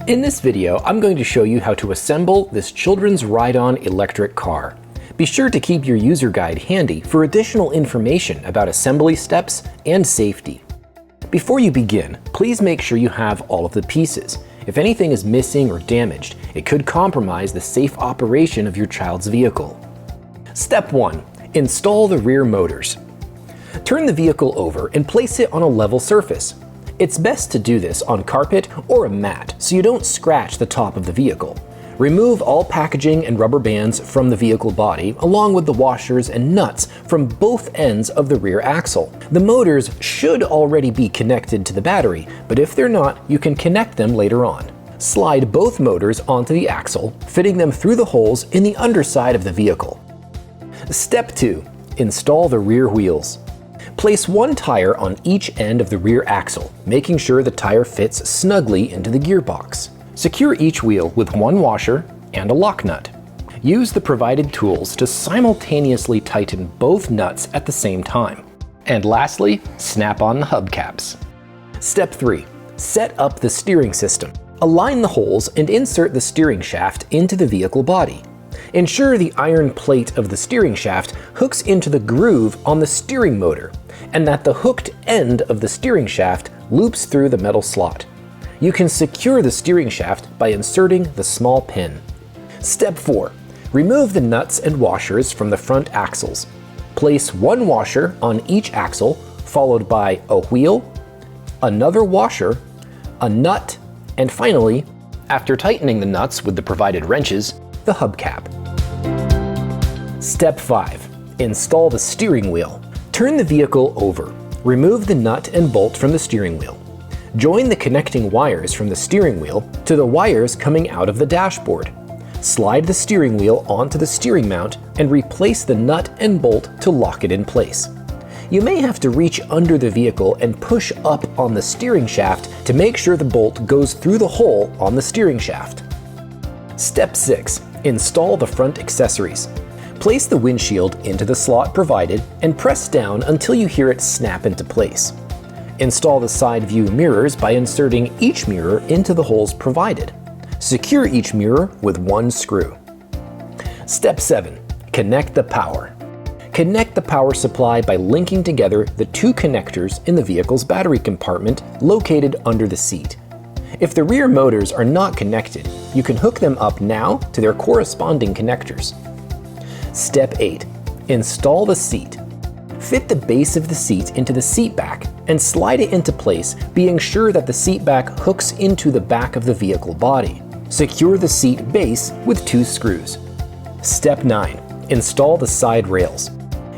In this video, I'm going to show you how to assemble this children's ride-on electric car. Be sure to keep your user guide handy for additional information about assembly steps and safety. Before you begin, please make sure you have all of the pieces. If anything is missing or damaged, it could compromise the safe operation of your child's vehicle. Step 1. Install the rear motors. Turn the vehicle over and place it on a level surface. It's best to do this on carpet or a mat so you don't scratch the top of the vehicle. Remove all packaging and rubber bands from the vehicle body, along with the washers and nuts from both ends of the rear axle. The motors should already be connected to the battery, but if they're not, you can connect them later on. Slide both motors onto the axle, fitting them through the holes in the underside of the vehicle. Step 2. Install the rear wheels. Place one tire on each end of the rear axle, making sure the tire fits snugly into the gearbox. Secure each wheel with one washer and a lock nut. Use the provided tools to simultaneously tighten both nuts at the same time. And lastly, snap on the hubcaps. Step 3. Set up the steering system. Align the holes and insert the steering shaft into the vehicle body. Ensure the iron plate of the steering shaft hooks into the groove on the steering motor, and that the hooked end of the steering shaft loops through the metal slot. You can secure the steering shaft by inserting the small pin. Step 4. Remove the nuts and washers from the front axles. Place one washer on each axle, followed by a wheel, another washer, a nut, and finally, after tightening the nuts with the provided wrenches, the hubcap. Step 5. Install the steering wheel. Turn the vehicle over. Remove the nut and bolt from the steering wheel. Join the connecting wires from the steering wheel to the wires coming out of the dashboard. Slide the steering wheel onto the steering mount and replace the nut and bolt to lock it in place. You may have to reach under the vehicle and push up on the steering shaft to make sure the bolt goes through the hole on the steering shaft. Step 6. Install the front accessories. Place the windshield into the slot provided and press down until you hear it snap into place. Install the side view mirrors by inserting each mirror into the holes provided. Secure each mirror with one screw. Step 7. Connect the power. Connect the power supply by linking together the two connectors in the vehicle's battery compartment located under the seat. If the rear motors are not connected, you can hook them up now to their corresponding connectors. Step 8. Install the seat. Fit the base of the seat into the seat back and slide it into place, being sure that the seat back hooks into the back of the vehicle body. Secure the seat base with two screws. Step 9. Install the side rails.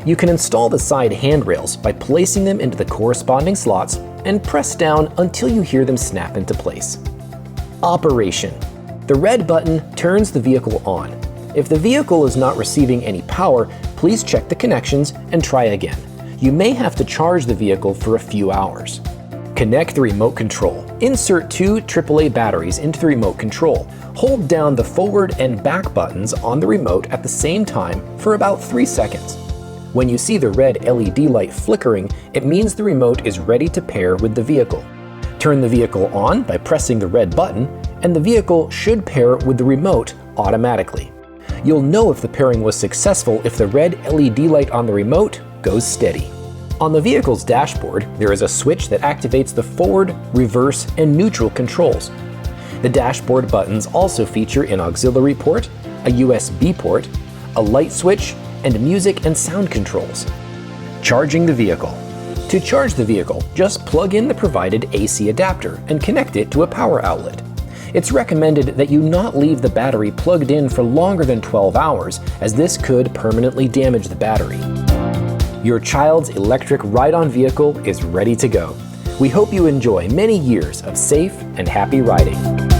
You can install the side handrails by placing them into the corresponding slots and press down until you hear them snap into place. Operation. The red button turns the vehicle on. If the vehicle is not receiving any power, please check the connections and try again. You may have to charge the vehicle for a few hours. Connect the remote control. Insert two AAA batteries into the remote control. Hold down the forward and back buttons on the remote at the same time for about 3 seconds. When you see the red LED light flickering, it means the remote is ready to pair with the vehicle. Turn the vehicle on by pressing the red button, and the vehicle should pair with the remote automatically. You'll know if the pairing was successful if the red LED light on the remote goes steady. On the vehicle's dashboard, there is a switch that activates the forward, reverse, and neutral controls. The dashboard buttons also feature an auxiliary port, a USB port, a light switch, and music and sound controls. Charging the vehicle. To charge the vehicle, just plug in the provided AC adapter and connect it to a power outlet. It's recommended that you not leave the battery plugged in for longer than 12 hours, as this could permanently damage the battery. Your child's electric ride-on vehicle is ready to go. We hope you enjoy many years of safe and happy riding.